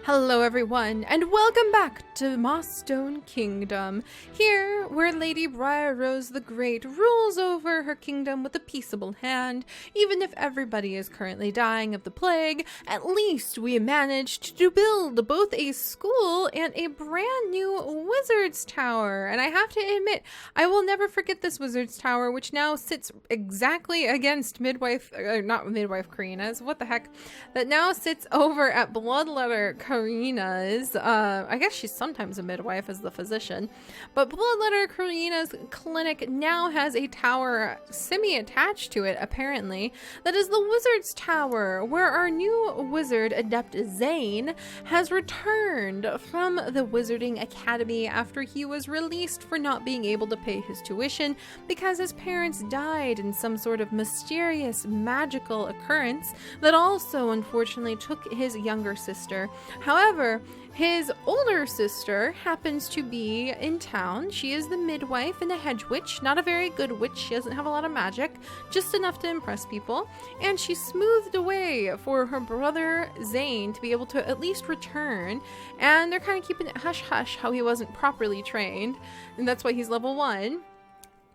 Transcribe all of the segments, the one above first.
Hello everyone, and welcome back to Mossstone Kingdom, here where Lady Briar Rose the Great rules over her kingdom with a peaceable hand. Even if everybody is currently dying of the plague, at least we managed to build both a school and a brand new wizard's tower. And I have to admit, I will never forget this wizard's tower, which now sits exactly against not midwife Karina's, what the heck, that now sits over at Bloodletter Karina's, I guess she's sometimes a midwife as the physician, but Bloodletter Karina's clinic now has a tower semi-attached to it, apparently, that is the Wizard's Tower, where our new wizard, Adept Zane, has returned from the Wizarding Academy after he was released for not being able to pay his tuition because his parents died in some sort of mysterious magical occurrence that also unfortunately took his younger sister. However, his older sister happens to be in town. She is the midwife and a hedge witch, not a very good witch. She doesn't have a lot of magic, just enough to impress people. And she smoothed away for her brother Zane to be able to at least return. And they're kind of keeping it hush-hush how he wasn't properly trained. And that's why he's level 1.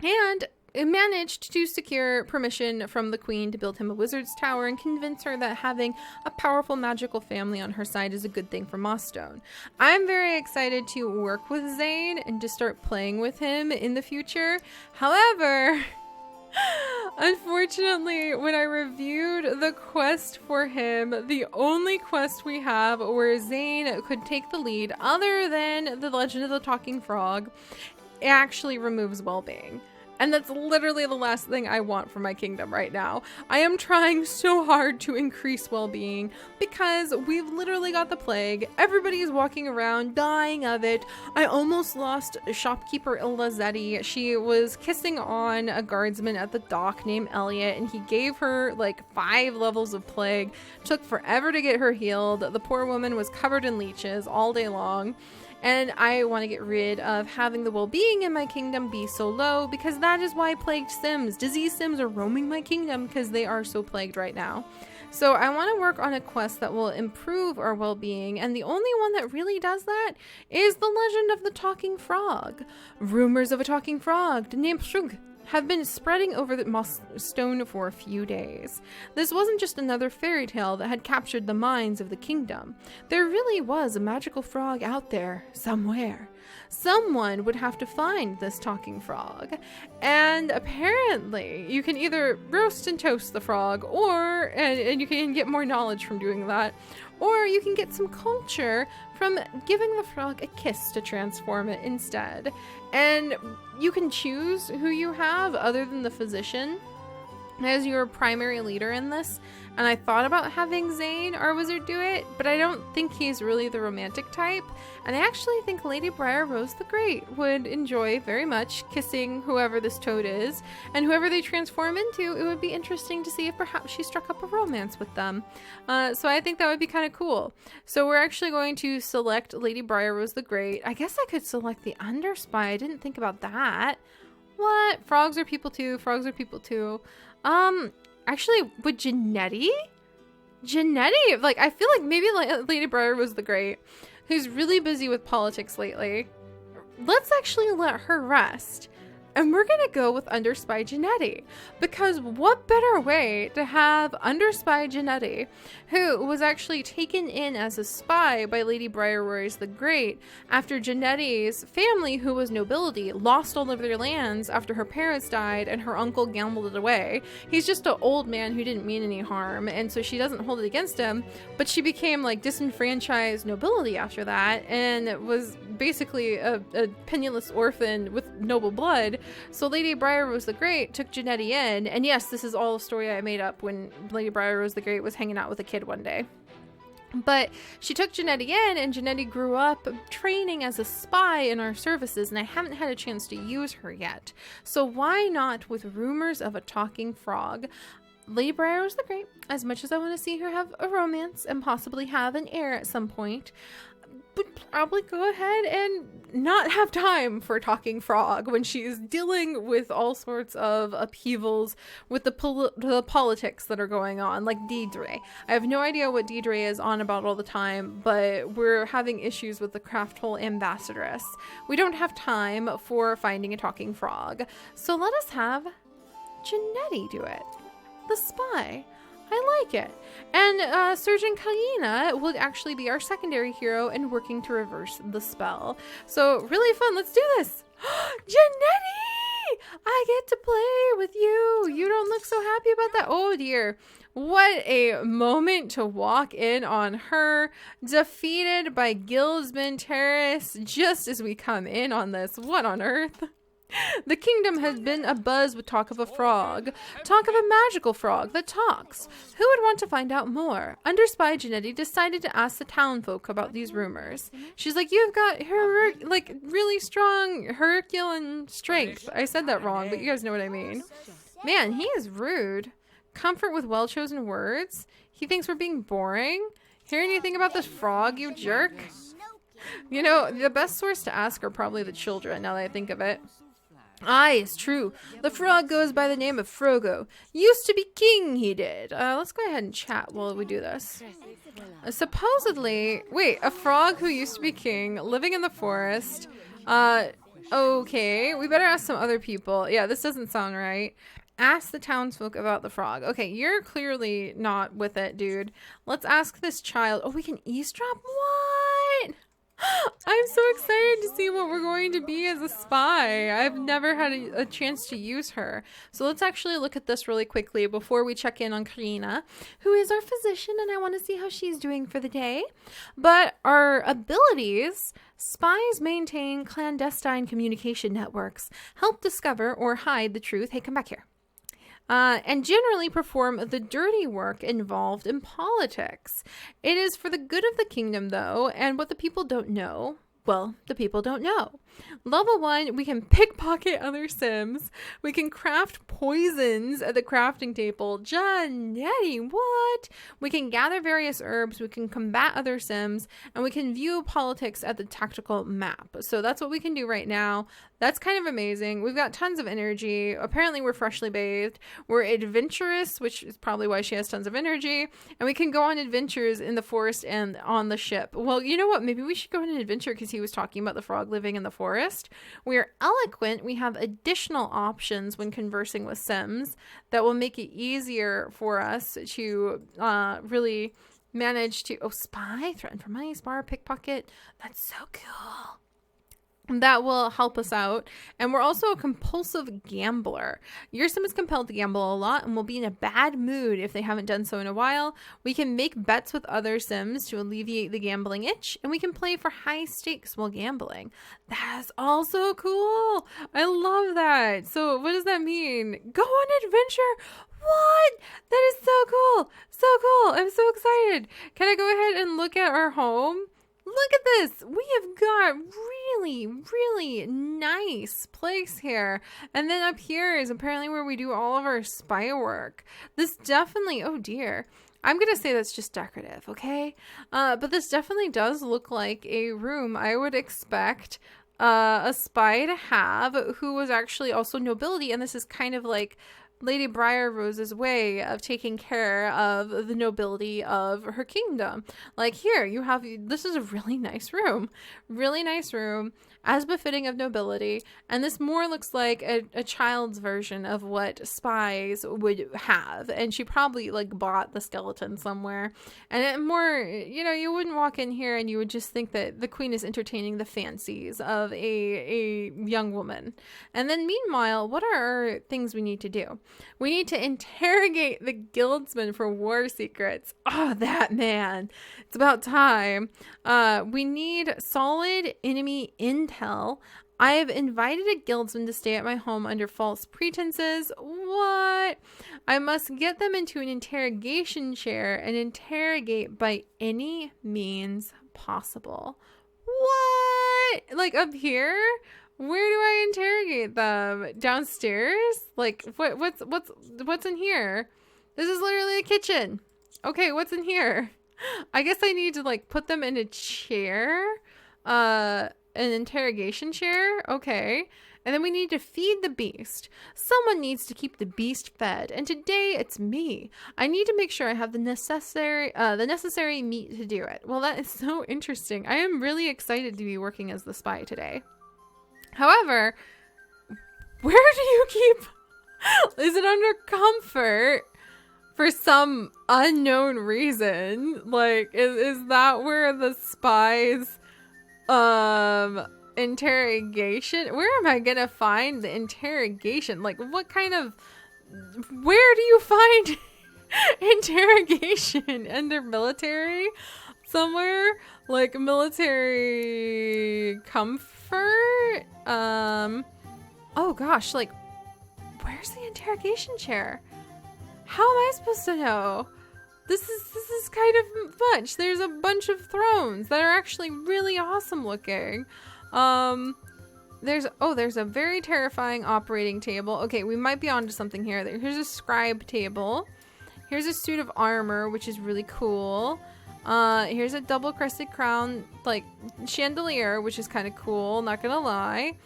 And managed to secure permission from the queen to build him a wizard's tower and convince her that having a powerful magical family on her side is a good thing for Mossstone. I'm very excited to work with Zane and to start playing with him in the future. However, unfortunately, when I reviewed the quest for him, the only quest we have where Zane could take the lead, other than the Legend of the Talking Frog, actually removes well-being. And that's literally the last thing I want for my kingdom right now. I am trying so hard to increase well-being because we've literally got the plague. Everybody is walking around dying of it. I almost lost shopkeeper Ilazetti. She was kissing on a guardsman at the dock named Elliot, and he gave her like 5 levels of plague. Took forever to get her healed. The poor woman was covered in leeches all day long. And I want to get rid of having the well-being in my kingdom be so low, because that is why plagued sims, disease sims, are roaming my kingdom because they are so plagued right now. So I want to work on a quest that will improve our well-being, and the only one that really does that is the Legend of the Talking Frog. Rumors of a talking frog named Shug have been spreading over the Mossstone for a few days. This wasn't just another fairy tale that had captured the minds of the kingdom. There really was a magical frog out there somewhere. Someone would have to find this talking frog. And apparently you can either roast and toast the frog, or and you can get more knowledge from doing that, or you can get some culture from giving the frog a kiss to transform it instead. And you can choose who you have other than the physician as your primary leader in this. And I thought about having Zane, our wizard, do it, but I don't think he's really the romantic type. And I actually think Lady Briar Rose the Great would enjoy very much kissing whoever this toad is, and whoever they transform into. It would be interesting to see if perhaps she struck up a romance with them. So I think that would be kind of cool. So we're actually going to select Lady Briar Rose the Great. I guess I could select the Underspy. I didn't think about that. What? Frogs are people too. Frogs are people too. Actually, with Janetti, like, I feel like maybe Lady Briar was the Great, who's really busy with politics lately. Let's actually let her rest. And we're going to go with Underspy Janetti, because what better way to have Underspy Janetti, who was actually taken in as a spy by Lady Briar Rose the Great after Janetti's family, who was nobility, lost all of their lands after her parents died and her uncle gambled it away. He's just an old man who didn't mean any harm, and so she doesn't hold it against him, but she became like disenfranchised nobility after that and was basically a penniless orphan with noble blood. So Lady Briar Rose the Great took Janetti in, and yes, this is all a story I made up when Lady Briar Rose the Great was hanging out with a kid one day. But she took Janetti in, and Janetti grew up training as a spy in our services, and I haven't had a chance to use her yet. So why not with Rumors of a Talking Frog? Lady Briar Rose the Great, as much as I want to see her have a romance and possibly have an heir at some point, would probably go ahead and not have time for talking frog when she's dealing with all sorts of upheavals with the politics that are going on, like Deidre. I have no idea what Deidre is on about all the time, but we're having issues with the Crafthole ambassadress. We don't have time for finding a talking frog, so let us have Janetti do it. The spy. I like it. And Surgeon Kalina would actually be our secondary hero and working to reverse the spell. So really fun. Let's do this. Janetti! I get to play with you. You don't look so happy about that. Oh dear. What a moment to walk in on her, defeated by Gilsman Terrace just as we come in on this. What on earth? The kingdom has been abuzz with talk of a frog. Talk of a magical frog that talks. Who would want to find out more? Under Spy Janetti decided to ask the townfolk about these rumors. She's like, you've got really strong Herculean strength. I said that wrong, but you guys know what I mean. Man, he is rude. Comfort with well-chosen words. He thinks we're being boring. Hear anything about this frog, you jerk? You know, the best source to ask are probably the children, now that I think of it. Aye, it's true. The frog goes by the name of Frogo. Used to be king, he did. Let's go ahead and chat while we do this. Supposedly, wait, a frog who used to be king, living in the forest. Okay, we better ask some other people. Yeah, this doesn't sound right. Ask the townsfolk about the frog. Okay, you're clearly not with it, dude. Let's ask this child. Oh, we can eavesdrop? What? I'm so excited to see what we're going to be as a spy. I've never had a chance to use her. So let's actually look at this really quickly before we check in on Karina, who is our physician, and I want to see how she's doing for the day. But our abilities: spies maintain clandestine communication networks, help discover or hide the truth. Hey, come back here. And generally perform the dirty work involved in politics. It is for the good of the kingdom, though, and what the people don't know, well, the people don't know. Level 1, we can pickpocket other Sims. We can craft poisons at the crafting table. Janetti, what? We can gather various herbs. We can combat other Sims. And we can view politics at the tactical map. So that's what we can do right now. That's kind of amazing. We've got tons of energy. Apparently we're freshly bathed. We're adventurous, which is probably why she has tons of energy. And we can go on adventures in the forest and on the ship. Well, you know what? Maybe we should go on an adventure because he was talking about the frog living in the forest. We are eloquent. We have additional options when conversing with Sims that will make it easier for us to really manage to... Oh, spy, threaten for money, spar, pickpocket. That's so cool. That will help us out. And we're also a compulsive gambler. Your sim is compelled to gamble a lot and will be in a bad mood if they haven't done so in a while. We can make bets with other sims to alleviate the gambling itch, and we can play for high stakes while gambling. That's also cool. I love that. So what does that mean? Go on adventure. What? That is so cool. So cool. I'm so excited. Can I go ahead and look at our home? Look at this. We have got really nice place here. And then up here is apparently where we do all of our spy work. This definitely, oh dear. I'm going to say that's just decorative, okay? But this definitely does look like a room I would expect a spy to have, who was actually also nobility. And this is kind of like Lady Briar Rose's way of taking care of the nobility of her kingdom. Like, here, you have, this is a really nice room, as befitting of nobility. And this more looks like a child's version of what spies would have. And she probably like bought the skeleton somewhere. And it more, you know, you wouldn't walk in here and you would just think that the queen is entertaining the fancies of a young woman. And then meanwhile, what are our things we need to do? We need to interrogate the guildsman for war secrets. Oh, that man. It's about time. We need solid enemy intel. I have invited a guildsman to stay at my home under false pretenses. What? I must get them into an interrogation chair and interrogate by any means possible. What? Like up here? Where do I interrogate them? Downstairs? Like what's in here? This is literally a kitchen. Okay, what's in here? I guess I need to like put them in a chair, an interrogation chair. Okay. And then we need to feed the beast. Someone needs to keep the beast fed, and today it's me. I need to make sure I have the necessary meat to do it. Well, that is so interesting. I am really excited to be working as the spy today. However, where do you keep... Is it under comfort for some unknown reason? Like, is that where the spies interrogation? Where am I gonna find the interrogation? Like, what kind of... Where do you find interrogation? Under military? Somewhere? Like, military comfort? Oh gosh, like, where's the interrogation chair? How am I supposed to know? This is kind of much. There's a bunch of thrones that are actually really awesome looking. There's a very terrifying operating table. Okay, we might be onto something here. Here's a scribe table. Here's a suit of armor, which is really cool. Here's a double crested crown, like, chandelier, which is kind of cool, not gonna lie.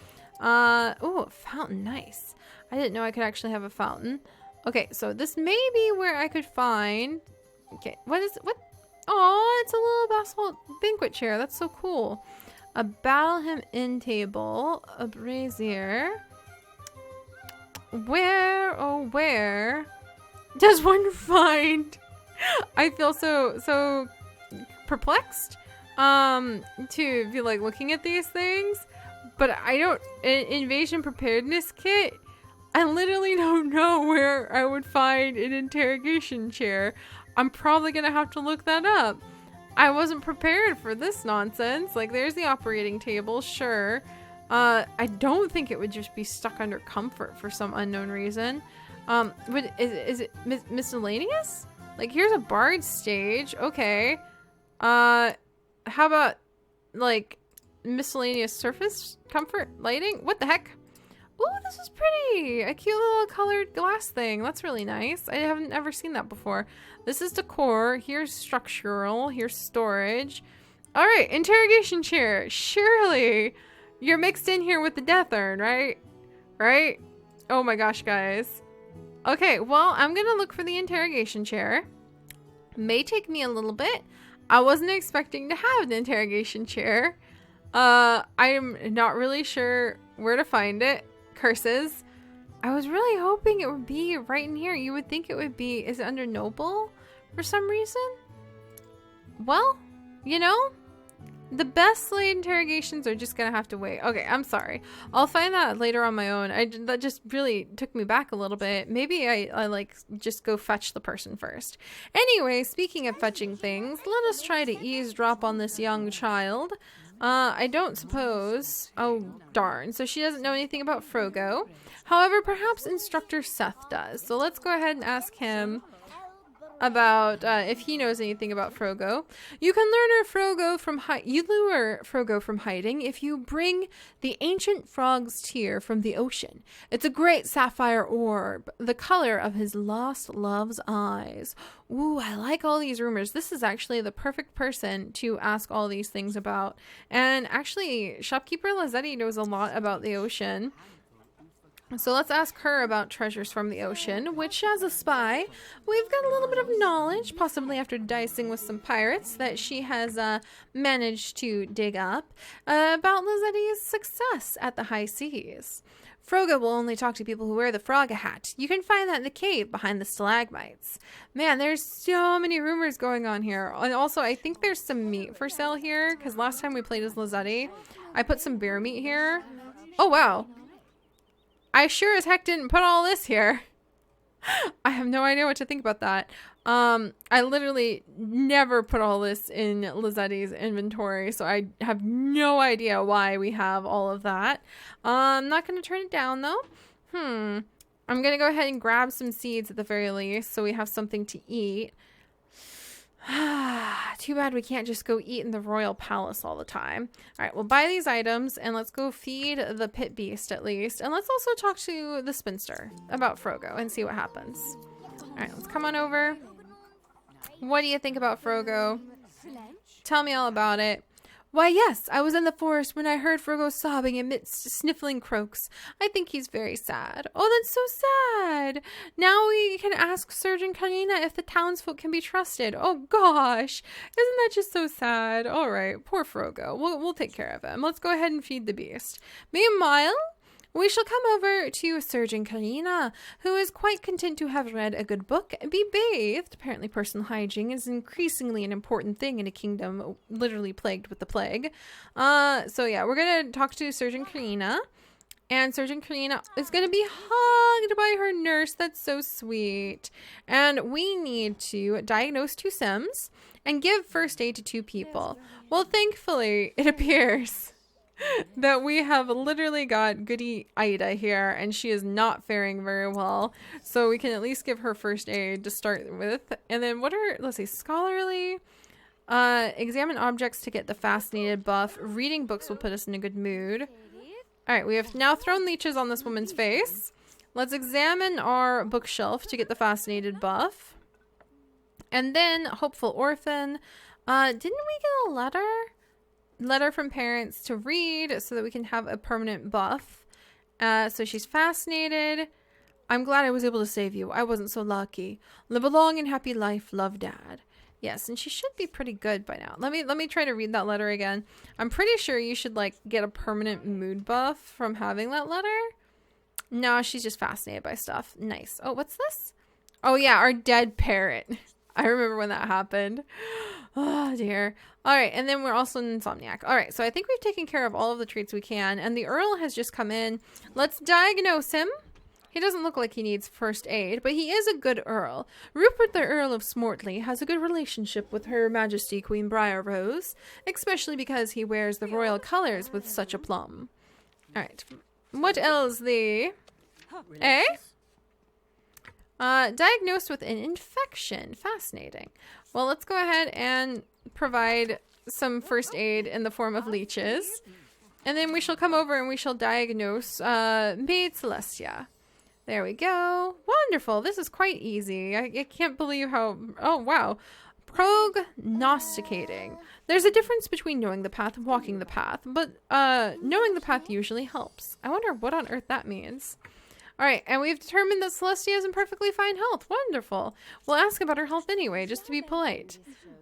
Oh, a fountain, nice. I didn't know I could actually have a fountain. Okay, so this may be where I could find... Okay, what? Oh, it's a little basalt banquet chair. That's so cool. A battle hymn in table. A brazier. Where, oh where does one find... I feel so perplexed to be like looking at these things. But I don't... Invasion preparedness kit... I literally don't know where I would find an interrogation chair. I'm probably gonna have to look that up. I wasn't prepared for this nonsense. Like, there's the operating table, sure. I don't think it would just be stuck under comfort for some unknown reason. But is it miscellaneous? Like, here's a bard stage. Okay. How about, like, miscellaneous surface comfort lighting? What the heck? Ooh, this is pretty. A cute little colored glass thing. That's really nice. I haven't ever seen that before. This is decor. Here's structural. Here's storage. All right, interrogation chair. Surely you're mixed in here with the death urn, right? Right? Oh my gosh, guys. Okay, well, I'm gonna look for the interrogation chair. May take me a little bit. I wasn't expecting to have an interrogation chair. I'm not really sure where to find it. Curses. I was really hoping it would be right in here. You would think it would be. Is it under noble for some reason? Well, you know, the best laid interrogations are just gonna have to wait. Okay, I'm sorry. I'll find that later on my own. That just really took me back a little bit. Maybe I like just go fetch the person first. Anyway, speaking of fetching things, let us try to eavesdrop on this young child. I don't suppose... Oh, darn. So she doesn't know anything about Frogo. However, perhaps Instructor Seth does. So let's go ahead and ask him about if he knows anything about Frogo. You can lure Frogo from hiding if you bring the ancient frog's tear from the ocean. It's a great sapphire orb, the color of his lost love's eyes. Ooh, I like all these rumors. This is actually the perfect person to ask all these things about. And actually, Shopkeeper Lazzetti knows a lot about the ocean. So let's ask her about treasures from the ocean, which as a spy, we've got a little bit of knowledge, possibly after dicing with some pirates that she has managed to dig up, about Lazzetti's success at the high seas. Frogo will only talk to people who wear the frog hat. You can find that in the cave behind the stalagmites. Man, there's so many rumors going on here. And also, I think there's some meat for sale here, because last time we played as Lazzetti, I put some bear meat here. Oh, wow. I sure as heck didn't put all this here. I have no idea what to think about that. I literally never put all this in Lazzetti's inventory, so I have no idea why we have all of that. I'm not going to turn it down, though. I'm going to go ahead and grab some seeds at the very least, so we have something to eat. Too bad we can't just go eat in the royal palace all the time. All right, we'll buy these items and let's go feed the pit beast at least. And let's also talk to the spinster about Frogo and see what happens. All right, let's come on over. What do you think about Frogo? Tell me all about it. Why, yes, I was in the forest when I heard Frogo sobbing amidst sniffling croaks. I think he's very sad. Oh, that's so sad. Now we can ask Surgeon Karina if the townsfolk can be trusted. Oh, gosh. Isn't that just so sad? All right, poor Frogo. We'll take care of him. Let's go ahead and feed the beast. Meanwhile, we shall come over to Surgeon Karina, who is quite content to have read a good book and be bathed. Apparently personal hygiene is increasingly an important thing in a kingdom literally plagued with the plague. So yeah, we're going to talk to Surgeon Karina. And Surgeon Karina is going to be hugged by her nurse. That's so sweet. And we need to diagnose 2 Sims and give first aid to 2 people. Well, thankfully, it appears that we have literally got Goody Ida here, and she is not faring very well. So we can at least give her first aid to start with. And then what are, let's see, scholarly, examine objects to get the fascinated buff. Reading books will put us in a good mood. All right, we have now thrown leeches on this woman's face. Let's examine our bookshelf to get the fascinated buff. And then hopeful orphan. Didn't we get a letter from parents to read so that we can have a permanent buff? So she's fascinated. I'm glad I was able to save you. I wasn't so lucky. Live a long and happy life. Love, Dad. Yes, and she should be pretty good by now. Let me try to read that letter again. I'm pretty sure you should like get a permanent mood buff from having that letter. No, she's just fascinated by stuff. Nice. Oh, what's this? Oh yeah, our dead parrot. I remember when that happened. Oh dear. All right, and then we're also an insomniac. All right, so I think we've taken care of all of the treats we can, and the Earl has just come in. Let's diagnose him. He doesn't look like he needs first aid, but he is a good Earl. Rupert the Earl of Smortley has a good relationship with Her Majesty Queen Briar Rose, especially because he wears the royal colors with such aplomb. All right, what else thee? Eh? Diagnosed with an infection. Fascinating. Well, let's go ahead and provide some first aid in the form of leeches. And then we shall come over and we shall diagnose Maid Celestia. There we go. Wonderful. This is quite easy. I can't believe how... Oh, wow. Prognosticating. There's a difference between knowing the path and walking the path, but knowing the path usually helps. I wonder what on earth that means. All right, and we've determined that Celestia is in perfectly fine health. Wonderful. We'll ask about her health anyway, just to be polite.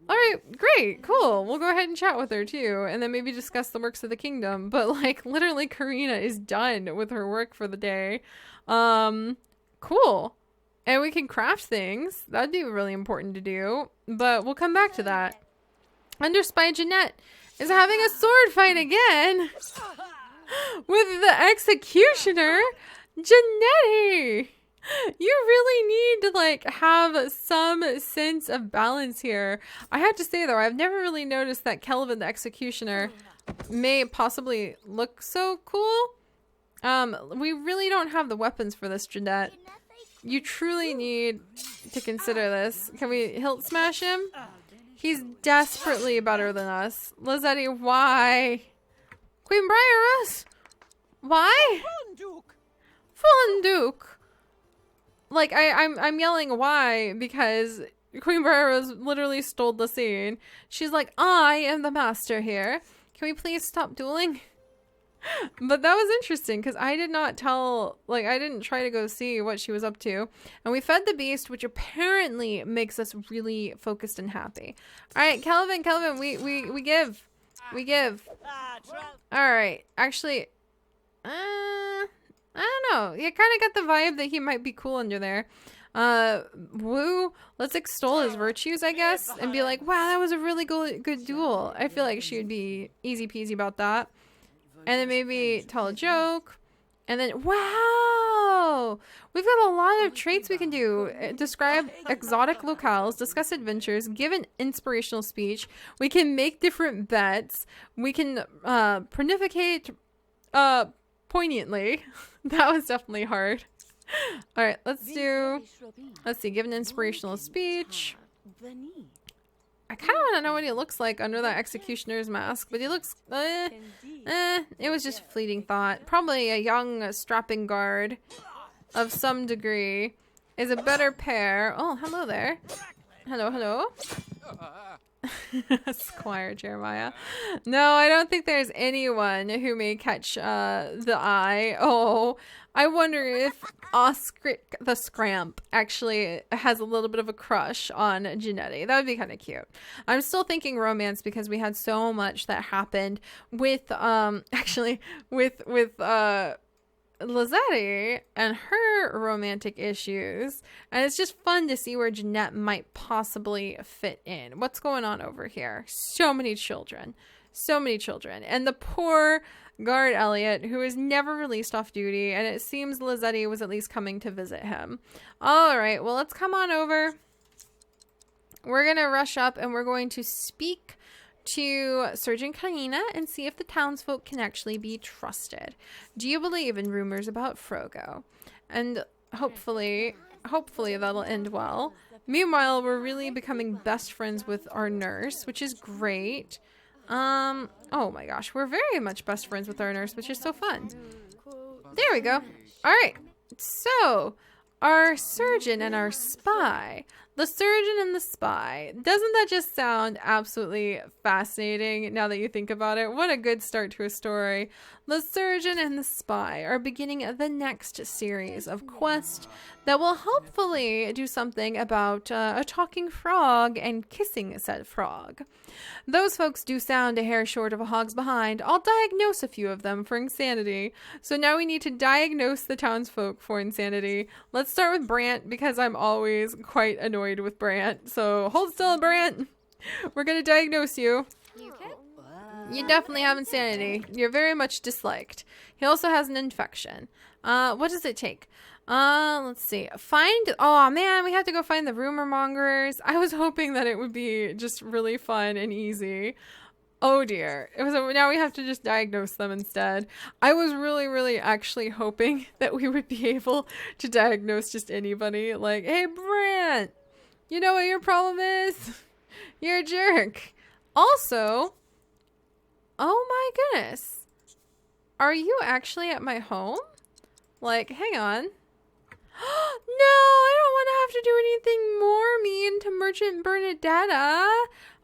All right, great, cool. We'll go ahead and chat with her too, and then maybe discuss the works of the kingdom. But like, literally, Karina is done with her work for the day. Cool. And we can craft things. That'd be really important to do, but we'll come back to that. Under Spy Jeanette is having a sword fight again with the executioner. Janetti, you really need to like have some sense of balance here. I have to say though, I've never really noticed that Kelvin the Executioner may possibly look so cool. We really don't have the weapons for this, Jeanette. You truly need to consider this. Can we hilt smash him? He's desperately better than us. Lizetti, why? Queen Briar Rose? Why? Duke. Like I'm yelling why because Queen Briar Rose literally stole the scene. She's like, I am the master here. Can we please stop dueling? But that was interesting because I did not tell, like I didn't try to go see what she was up to. And we fed the beast, which apparently makes us really focused and happy. All right, Kelvin, we give. All right, actually, I don't know. You kind of got the vibe that he might be cool under there. Woo. Let's extol his virtues, I guess, and be like, wow, that was a really good duel. I feel like she would be easy peasy about that. And then maybe tell a joke. And then, wow! We've got a lot of traits we can do. Describe exotic locales, discuss adventures, give an inspirational speech. We can make different bets. We can pontificate poignantly. That was definitely hard. All right, let's see, give an inspirational speech. I kind of want to know what he looks like under that executioner's mask, but he looks, it was just a fleeting thought. Probably a young strapping guard of some degree is a better pair. Oh, hello there. Hello, hello. Squire Jeremiah. No, I don't think there's anyone who may catch the eye. Oh, I wonder if Oscar the Scramp actually has a little bit of a crush on Janetti. That would be kind of cute. I'm still thinking romance because we had so much that happened with actually with Lazzetti and her romantic issues, and it's just fun to see where Jeanette might possibly fit in. What's going on over here? So many children, and the poor guard Elliot, who is never released off duty, and it seems Lazzetti was at least coming to visit him. All right, well, let's come on over. We're gonna rush up and we're going to speak to Surgeon Kanina and see if the townsfolk can actually be trusted. Do you believe in rumors about Frogo? And hopefully that'll end well. Meanwhile, we're really becoming best friends with our nurse, which is great. Oh my gosh, we're very much best friends with our nurse, which is so fun. There we go. All right, so our surgeon and our spy. The surgeon and the spy. Doesn't that just sound absolutely fascinating now that you think about it? What a good start to a story. The surgeon and the spy are beginning the next series of quests that will hopefully do something about a talking frog and kissing said frog. Those folks do sound a hair short of a hog's behind. I'll diagnose a few of them for insanity. So now we need to diagnose the townsfolk for insanity. Let's start with Brant because I'm always quite annoyed with Brant. So hold still, Brant. We're going to diagnose you. You definitely have insanity. You're very much disliked. He also has an infection. What does it take? Let's see. Oh man, we have to go find the rumor mongers. I was hoping that it would be just really fun and easy. Oh dear. Now we have to just diagnose them instead. I was really actually hoping that we would be able to diagnose just anybody. Like, hey Brant, you know what your problem is? You're a jerk. Also, oh my goodness. Are you actually at my home? Like, hang on. No, I don't want to have to do anything more mean to Merchant Bernadetta.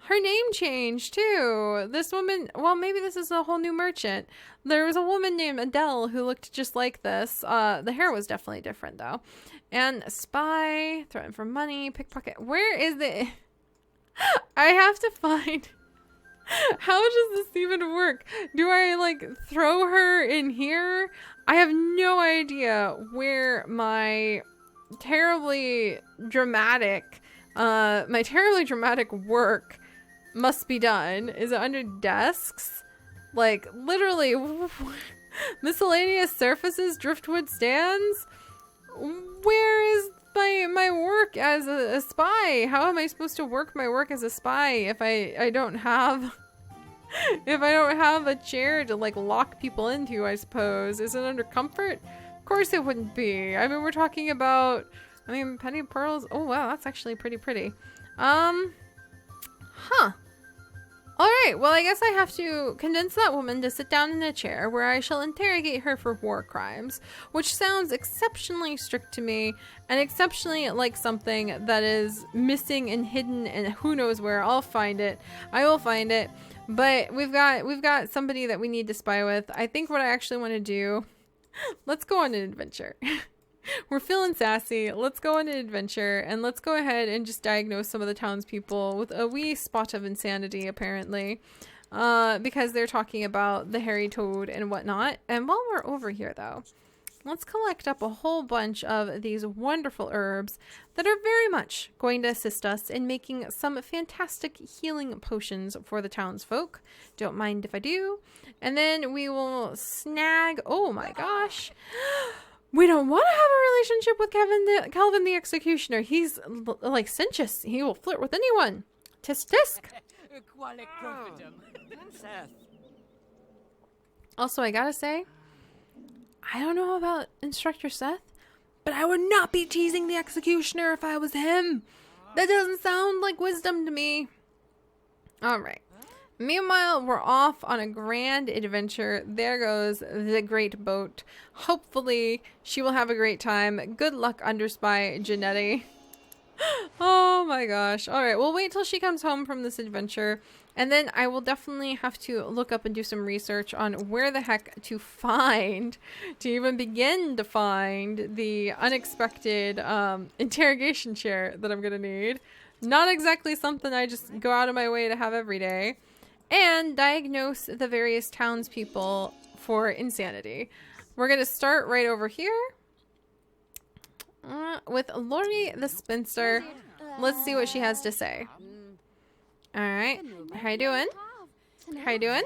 Her name changed too. This woman, well, maybe this is a whole new merchant. There was a woman named Adele who looked just like this. The hair was definitely different though. And a spy, threaten for money, pickpocket. Where is the... I have to find... How does this even work? Do I like throw her in here? I have no idea where my terribly dramatic work must be done. Is it under desks? Like literally miscellaneous surfaces, driftwood stands? Where is my work as a spy? How am I supposed to work my work as a spy if I don't have a chair to like lock people into, I suppose? Is it under comfort? Of course it wouldn't be. I mean, we're talking about, penny pearls. Oh wow, that's actually pretty. Alright, well I guess I have to convince that woman to sit down in a chair where I shall interrogate her for war crimes, which sounds exceptionally strict to me and exceptionally like something that is missing and hidden and who knows where. I'll find it. I will find it. But we've got somebody that we need to spy with. I think what I actually want to do, let's go on an adventure. We're feeling sassy. Let's go on an adventure and let's go ahead and just diagnose some of the townspeople with a wee spot of insanity, apparently, because they're talking about the hairy toad and whatnot. And while we're over here, though, let's collect up a whole bunch of these wonderful herbs that are very much going to assist us in making some fantastic healing potions for the townsfolk. Don't mind if I do. And then we will snag, oh my gosh. We don't want to have a relationship with Calvin the Executioner. He's licentious. He will flirt with anyone. Tisk tisk. Also, I gotta say, I don't know about Instructor Seth, but I would not be teasing the Executioner if I was him. That doesn't sound like wisdom to me. Alright. Meanwhile, we're off on a grand adventure. There goes the great boat. Hopefully, she will have a great time. Good luck, Underspy Janetti. Oh my gosh. All right, we'll wait till she comes home from this adventure, and then I will definitely have to look up and do some research on where the heck to find, to even begin to find the unexpected interrogation chair that I'm gonna need. Not exactly something I just go out of my way to have every day. And diagnose the various townspeople for insanity. We're gonna start right over here. With Lori the spinster. Let's see what she has to say. Alright. How you doing? How you doing?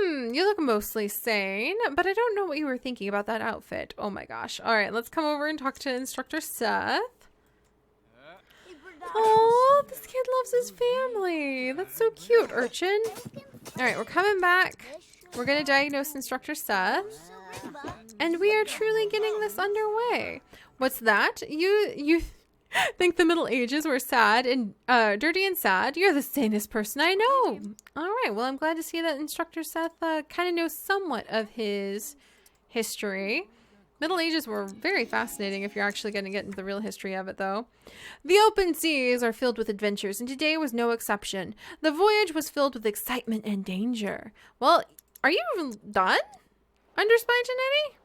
You look mostly sane, but I don't know what you were thinking about that outfit. Oh my gosh. Alright, let's come over and talk to Instructor Seth. Oh, this kid loves his family. That's so cute, Urchin. Alright, we're coming back. We're gonna diagnose Instructor Seth. And we are truly getting this underway. What's that? You think the Middle Ages were sad and dirty and sad? You're the sanest person I know. All right. Well, I'm glad to see that Instructor Seth kind of knows somewhat of his history. Middle Ages were very fascinating if you're actually going to get into the real history of it, though. The open seas are filled with adventures, and today was no exception. The voyage was filled with excitement and danger. Well, are you even done? Under Spy Janetti?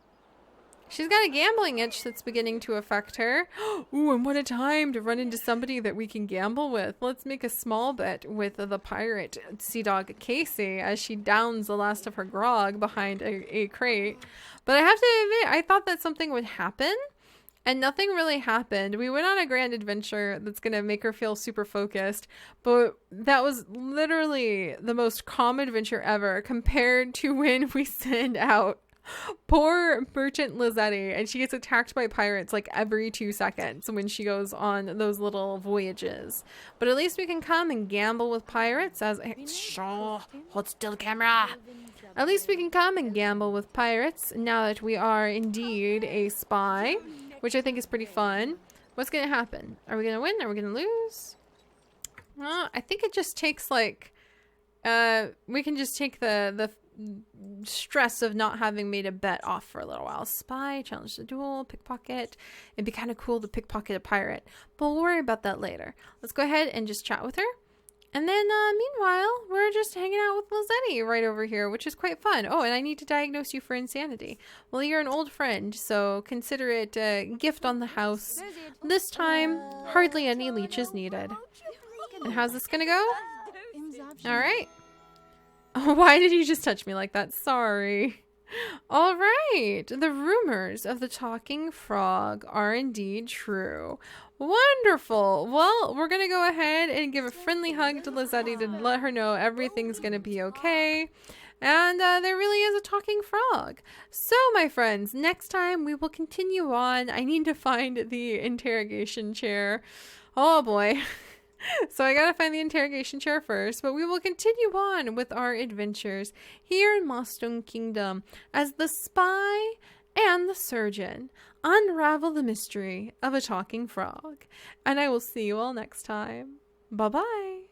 She's got a gambling itch that's beginning to affect her. Ooh, and what a time to run into somebody that we can gamble with. Let's make a small bet with the pirate sea dog Casey as she downs the last of her grog behind a crate. But I have to admit, I thought that something would happen, and nothing really happened. We went on a grand adventure that's going to make her feel super focused, but that was literally the most calm adventure ever compared to when we send out poor merchant Lizzetti and she gets attacked by pirates like every 2 seconds when she goes on those little voyages. But at least we can come and gamble with pirates as hold still, camera. At least we can come and gamble with pirates now that we are indeed a spy, which I think is pretty fun. What's gonna happen? Are we gonna win? Are we gonna lose? I think it just takes like we can just take the stress of not having made a bet off for a little while. Spy, challenge the duel, pickpocket. It'd be kind of cool to pickpocket a pirate, but we'll worry about that later. Let's go ahead and just chat with her. And then meanwhile, we're just hanging out with Lizzetti right over here, which is quite fun. Oh, and I need to diagnose you for insanity. Well, you're an old friend, so consider it a gift on the house. This time, hardly any leeches needed. And how's this gonna go? All right. Oh, why did you just touch me like that? Sorry. All right. The rumors of the talking frog are indeed true. Wonderful. Well, we're going to go ahead and give a friendly hug to Lizzetti to let her know everything's going to be okay. And there really is a talking frog. So, my friends, next time we will continue on. I need to find the interrogation chair. Oh, boy. So I gotta find the interrogation chair first, but we will continue on with our adventures here in Mostone Kingdom as the spy and the surgeon unravel the mystery of a talking frog. And I will see you all next time. Bye-bye.